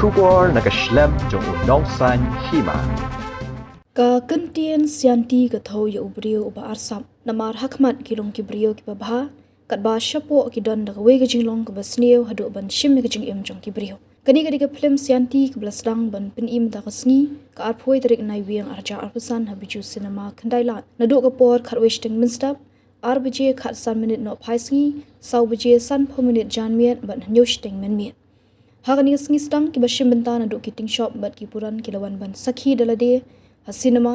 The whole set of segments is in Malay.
Shubor Nakashlem Jong Nongsan Hima. Ka kentian sianti ka thau ya ubrio uba arsam namar hakmat kilong kibrio ki babha kat ba shapo ki don da we ga jinglong ka basneo hadu ban shim ga jing em jong kibrio kani ka film sianti ka blasdang ban pin im da kasni ka arphoi tarik nai wiang arja arpusan habiju cinema khandailat nadu ka por khat westing minstap arbije khat san minute no phaisngi saubije san pho minute janmian ban nyoshting menmian hagani sngi stang ki bashim benta nadu kiting shop bat ki puran kilawan ban sakhi dalade Hasinema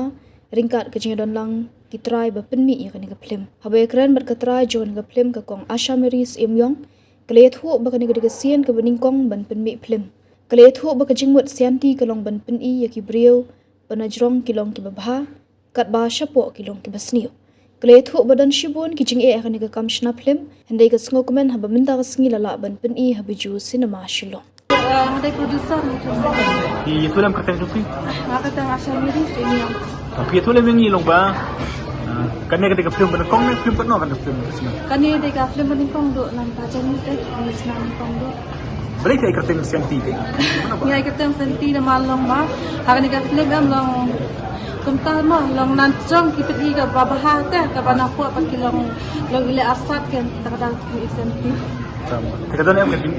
ringkat ke don lang kitrai ba penmi ya kani ka film habe kran bar katrai jon ka film ka kong Asha Maris Imyong kle thu ba kani ka sien ka bening kong ban penmi film kle thu ba ka jingmut sianti ka long ban pen i ya ki brio banajrong kilong ki babha kat ba shapo kilong ki basniu kle thu ba dan shibun ki jing e kani ka kamshna film hande ka sngo komen haba minta ka sngi lala ban pen i habiju cinema shilo Ada produser Di film katang supi. Maka tang Asha Maris ini yang Tapi itu lebih ngilong ba. Kan ketika film pada kong film pernah kan film sini. kan ini dekat film paling kong do nan baca ni teh ni senang kong do. Beri saya katang sianti. Ni ay katang senti na malong ma. Hakan dekat film am long kumtal ma long nan jong kipeti ka babah teh ka banapu apa kilong long ile asat kan takada ni senti. Kadang yang mungkin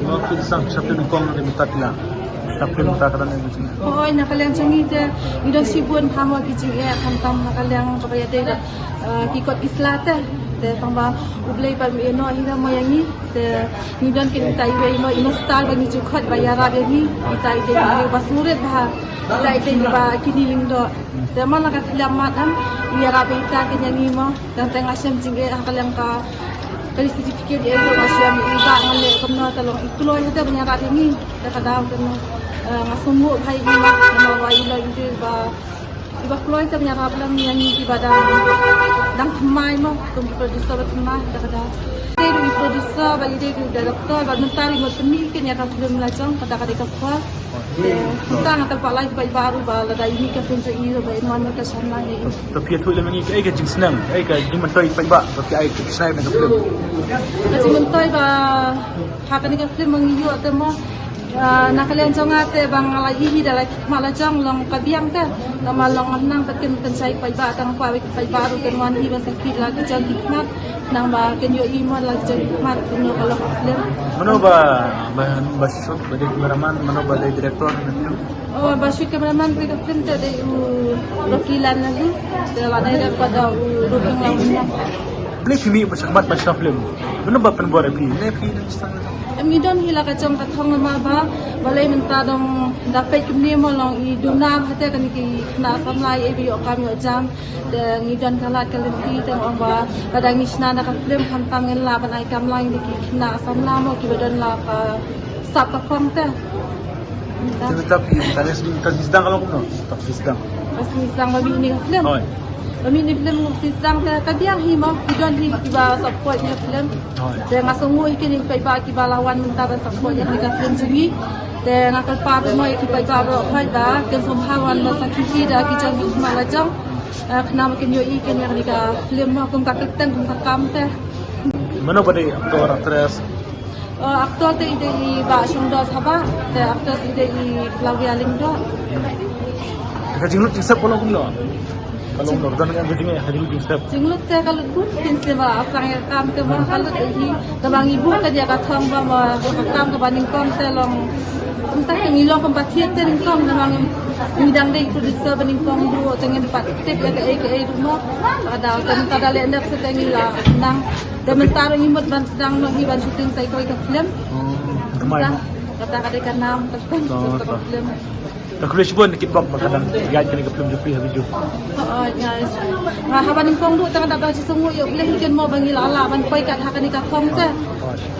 mau pisang satu kong lebih tatila. Tapi minta kadang yang macam. Oh, nakaliang canggih teh. Idon sibun hawa kicing kantam nakaliang kapaya teh kikot isla teh. Teh tambah ublay pa ino hina moyangi teh nidon kin tai we ino star bagi cukot bayara bagi itai teh basuret bah itai teh ba kiniling do. Teh mana kat lamatam iya rabe ita kenyangi mo dan tengah syam jingge nakaliang ka kali sertifikat dia itu masih yang iba ngale kemana tolong ikloy ada banyak ini kadang kena ngasumbu hai ini nama waila itu iba kloy itu banyak problem yang ibadah dang thmai mo tum producer thmai kadang dia producer bagi dia director bagi mentari mo temi kenya ka film lajang kadang-kadang ka kita nak tempat lain baru bala dah ini kan pun saya baik mana ke sana ni. Tapi itu lebih ni ayah jing senang, ayah jing mentoi baik. Tapi ayah kisah nak film. Jing mentoi ba, hakan ni film mengiyu atau mo nak kalian jangan te bang lagi dah lagi malah jang long kabiang te, nama long nang takin saya baik tang baik baru kan wan iban sakit lagi jang hikmat nang ba kan yo iman lagi jang hikmat punya kalau film. Mana ba basisot bagi kameraman, mana ba dari direktor film. Oh, basisot kameraman bagi film tu ada wakilan lagi, dalam ada pada dukung lainnya. Beli film bersahabat basisot film. Mana ba penbuat film? Ni film setengah. Midon hila kacang katong nama ba balai minta dong dapat kini molong I dunam hati kan ki na samlai ebi okam yo jam dan midon kalat kalenti teng amba kadang isna na film hantam ngin la ban ai kam lain ki na samla mo ki badan la pa sap ka kong te Tapi tadi sedang kalau kamu tak sedang. pas ni sang babi ni film Kami ni film sistang te kadiang hima midon hi kiba support ni film dan ngasungu ikin pai pa kiba lawan minta ba support ni ka film sini dan akal pa mo ki pai pa ro khai da kan somhawan ma sakiti da ki jang ma la jang kenama ken yo ikin yang ni ka film ma kum ka keteng kum ka kam te Mana ba dari aktor aktris? aktor te ide I ba shungdo thaba te aktor ide I Flavia Lingdo Kajingut jisap kalau kamu kalau nonton kan begini hari ini jisap. Jinglut te kalau pun pinse ba asang ya kam te ba kalau hi tabang ibu ka dia ka thong ba ma kam ka baning kom te long entah yang ilong kompatiet te ning kom namang midang dei producer baning kom du tengen pat tip ya ke rumah ada kan kada le ndak se tengila nang dementaro imut ban sedang no hi ban shooting sai ko film kata kan nam tertentu film Tak boleh sebut kita bab kadang guide kena ke film jupi habis ju. Yes. Haban kong du tang dapat semua yo boleh hikin mo bangil ala ban koi kat hakan ka kong te.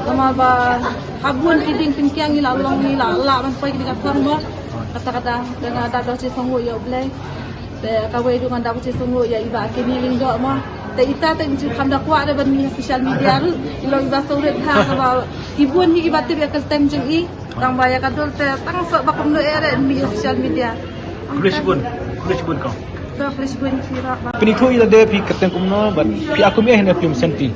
Tama ba habun iding pinkiang ila long ila ala ban koi ka kong mo. Kata-kata dengan dapat semua yo boleh. Te kawai dengan dapat semua ya iba kini ling do mo. Te ita te ju kam da kwa da ban mi social media ru ilo iba sore tha ba ibun hi iba te ya ka tem jeng I tang baya kadul te tang so ba kum no ere mi social media. Kulis pun kau. So please go in sira. Penito ila de pi kateng kumno ban pi aku mi ehna film senti.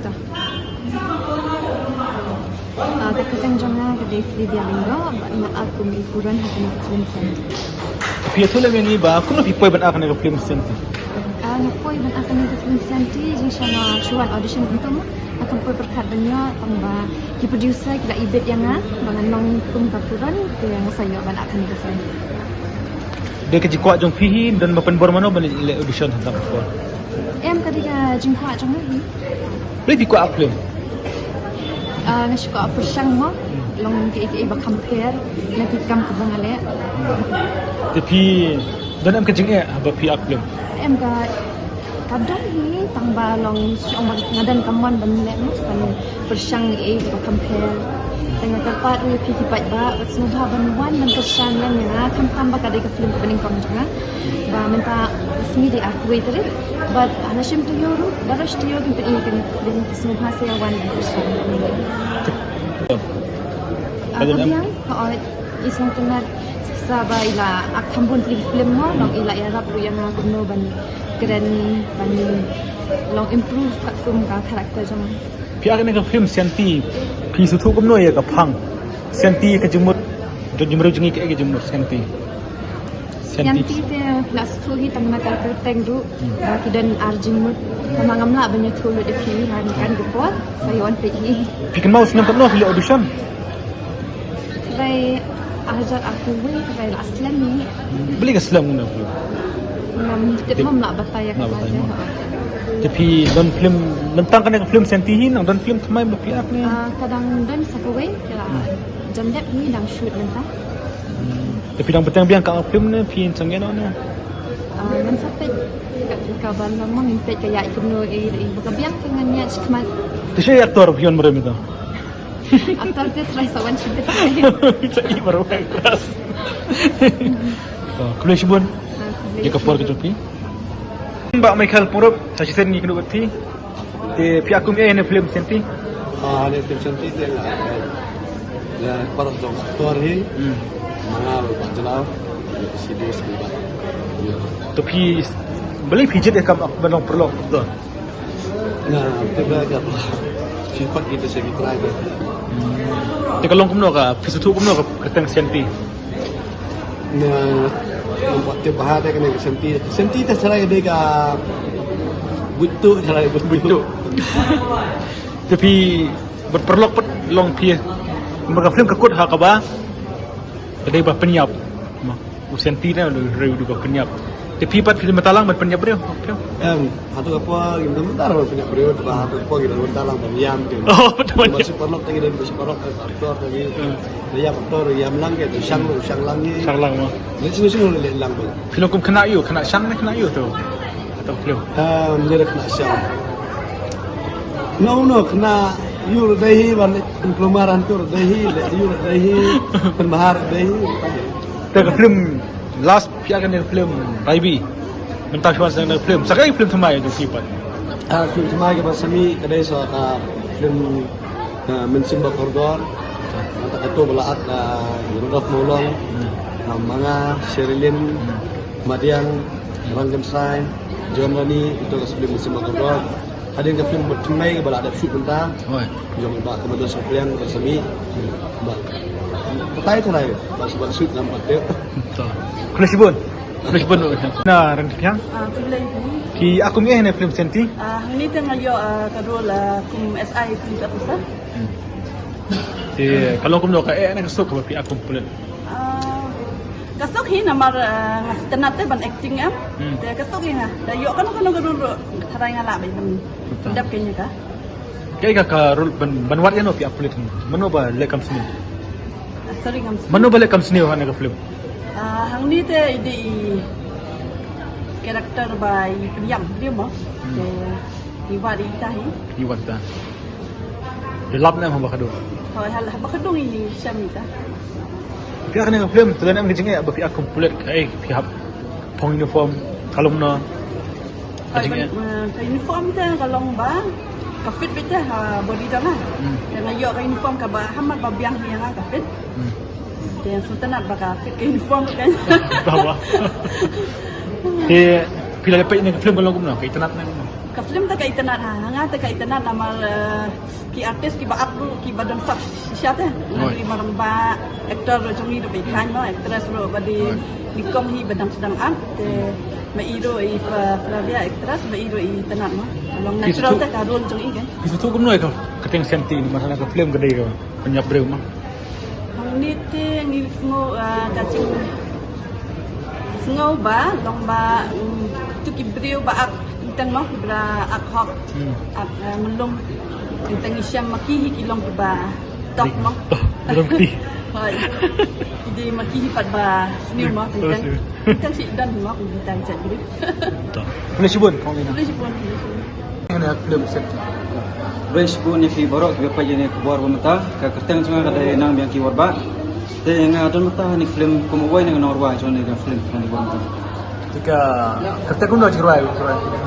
Tekatan jangan ke David dia lingga, nak aku mikuran hati film sen. Tapi itu lah yang ni ba, aku nak pipoi ban akan ke film senti. Nak poi ban akan ke film sen ti, jika sana cuan audition untuk mu, akan poi berkat banyak tambah ki producer kita ibet yang bangan nong kum kapuran ke yang saya ban akan ke film. Dia kerja kuat jong pihi dan mapen bor mana ban le audition tentang apa. Em ketika jengkua jangan ni. Boleh pi kuat film. Nga suka apa sang mo, long ki ba compare, nanti kam ke bangale. Tapi dan am kerja apa pi film. Em ka kadang ni tambah long siang ngadan kaman banle mo kan persang ba compare. Tengah tempat ni pergi ba semua ban kesan yang ya kan tambah kadai ke film kebening kong jangan. Ba minta resmi di akui tadi. But anashim tu yoru, daras tu yoru kita ini kan semua saya wan kesan. Aku biang kalau isang tunat sa ba ila akambun film mo long ila ya rap yang aku no ban keren ban long improve kat film ka karakter jam. Pi akan ke film senti, pi sutu kumno ya ke pang. Senti ke jemut, jemur jengi ke jemur senti. Senti te kelas tu hi tang nak kerteng du, baki dan arjimut. Tamangam la banyak tu le pi kan depot, saya wan pergi. Pi kan mau senang no film audition. Baik ajar aku baik aslam ni. Beli ke Islam guna film. Mam nak bataya kata. Tapi dan film tentang kan film sentihin dan film thamai bapi ak ni. Kadang dan sakaway kala jam dep ni dang shoot mentah. Tapi dang petang biang kat film ni pi sangen ono. Nan sampai kat kaban lamang impet kaya ikut no bakabiak dengan niat sekemat. Tu saya aktor pion merem itu. Aktor dia try sawan cinta. Saya baru keras. Kuliah sibun. Dia kapor ke jopi. Mbak Michael Purup, saya sen ni kena berti. Di pihak kum ni film senti. Ni film senti dia lah para jong aktor ni. Mana berjalan sini sebentar. Tapi beli pijit dia kam belum perlu tu. Nah, tiba ke apa? Sifat kita segi teraga. Dia kalau kum nak, fisutu kum nak keteng senti. Nah, membuat bahaya kena senti. Senti tak salah dia ke butuh salah butuh. Tapi berperlok pet long pi. Mereka film kekut hak apa? Ada bah penyap. Senti ni reu juga penyap. Tapi pat film talang berpenyap dia. Hatu apa yang bentar punya beliau tu hatu apa kita bentalang berdiam tu. Oh, betul. Masih perlu tadi dan masih perlu aktor tadi. Dia aktor yang lang ke sang lang ni. Sang lang mah. Ni sini lang tu. Film kum kena you, kena sang ni kena you tu. Atau film. Dia kena sang. No kena you dahi balik pelumaran tu dahi you dahi penbahar dahi. Tengah film last piakan ni film Raibi. Mentah syuan sedang film. Sekarang film thamai tu sifat. Film thamai ke pasami kedai so film mensimba koridor. Mata ketua belaat Rudolf Maulong, Manga Sherilyn, Madiang, Ranggam Sai, John Rani itu ke film mensimba koridor. Ada yang ke film berthamai ke belaat ada shoot mentah. Jom ba kemudian sekalian pasami. Tetai pas shoot nampak dia. Kuliah sibun. Kuliah sibun. Nah, rendiang. Kuliah Ki aku ni film senti. Ini tengah yo kadul kum SI Police Officer. Kalau aku nak nak kesuk ke pi aku pulen. Kasok hi namar tenate ban acting am. Dia kasok hi na. Da yo kan kadul tarai ngala ba ban. Dap kenya ka. Kaya ka rule ban wat yan pi aku pulen. Mano ba lekam sini? Sorry ngam. Mano ba lekam sini han ka film? Hang ni te ide karakter by Priam dia mo. Iwari tahi. Iwan ta. Delap na hamba kado. Hoy hal bakadong ini syamita. Pihak ni film tu nak mengenai apa pihak komplit pihak pong uniform kalau na. Uniform tu kalau bang kafit bete body dah lah. Yang ayo uniform ka ba hamad ba biang ni ha kafit. Dia sultanat ba kafit uniform kan. Bawa. Dia pilih apa ini film kalau guna kita nak Ka film tak internet hanga tak internet nama ki artis ki baat dulu ki badan sak siapa Oh. di maramba aktor jongi do bekan no aktris ro badi nikom hi badang sedang an te mairo i Flavia aktris mairo i internet no long natural tak karun jongi kan Bisa tu kumno kau keteng senti ni masalah ke film gede kau penyap breu mah. ni te ni ngo kacing ngau ba long ba tu ki brio ba ak tan mo bra ak hok ak melum tentang isyam maki kilong ba tok mo Belum ti. Hai. Jadi maki pat ba sini mo tentang si dan mo ko bitan chat gini. Boleh sibun kau ni. Boleh pun. Ini film senti. Range bu ni fi borok ke pa jene kubar mata ka kerteng sunga kada nang biang ki warba te nga don mata ni film kumu wai nang norwa jone ga film kan ni mata Jika keteng kumno jirai.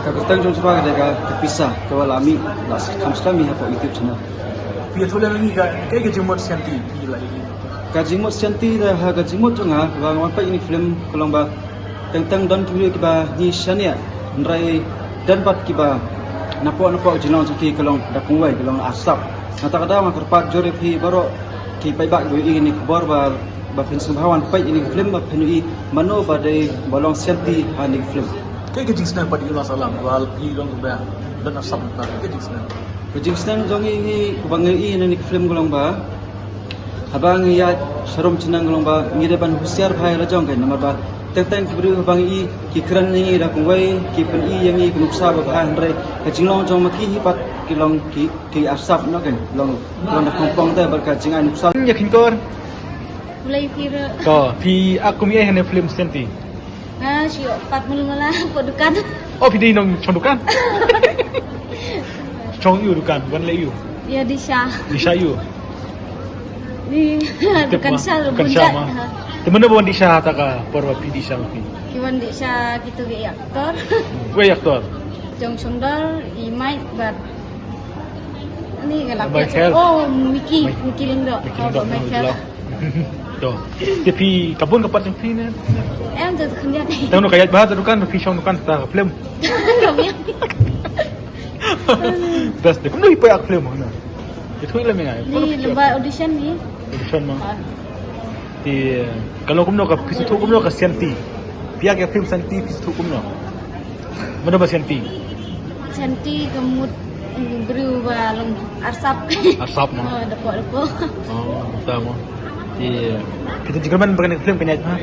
ka kerteng jong suba kada ga terpisah ke walami las kamslami ha po youtube channel Dia tu lagi kai ke jumot senti pila lagi. ka jimot senti da ha ga jimot jonga ba ngapa ini film kolong ba tentang don tu ki ba ni shania ndrai dan bat ki ba napo jinong ki kolong da kungwai kolong asap nata kada ma kerpat jore pi baro ki pai bak do ini kubar ba pensun hawan pai ini film ba penui mano ba dei bolong senti hani film Kai ke jingsna pada Allah salam wal pi long ba dan asam ta ke jingsna. Kujing senang jongi ni kubangi ini film kolong ba habang ya sarum cinang kolong ba ngide ban husiar bhai rajong kai nama ba tentang kibru bangi ki kran ni da kungwai ki pen i yang i kunuksa ba bhai andre ka jinglong jong maki hi pat kilong ki asap no kan long da kompong da berka jingai nuksa Yakin kau Mulai kira kau pi aku mi hene film senti. sio 4 mulungalah dukan. Oh pi di nong chondukan. Chong yu dukan wan le yu. Ya di Syah. Di sayu. Di dukan Syah Bukan bunjat. Syah mah. Di mana bawa di Syah tak ka porwa pi di Syah pi. Kiwan di Syah gitu ge aktor. Wei aktor. Jong Sundar, Imai bar. Ini galak. Michael. Oh, Miki Lindo. Bikin Oh, dok Michael. Tu. Tapi kabun kapat yang film. Em tu kendia ni. Tahu nak kayat bahasa dukan pi Syah dukan tak film. Kami. Das de kumno ipai ak film mana. Itu ile mengai. Ni lomba audition ni. Audition mah. Di kalau kumno ka pisu tu kumno ka senti. Pia ke film senti pisu tu kumno. Mana ba senti? Cantik gemut berubah long arsap. Asap mah. Oh, depo. Oh, tama. Di kita juga man bagian film kanya mah.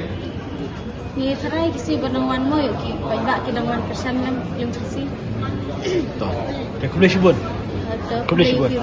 Ni try kasi banawan mo yung paiba kinawan persan lang yung kasi. Tu. Ke kumle sibun. Atau Kau boleh sebut? play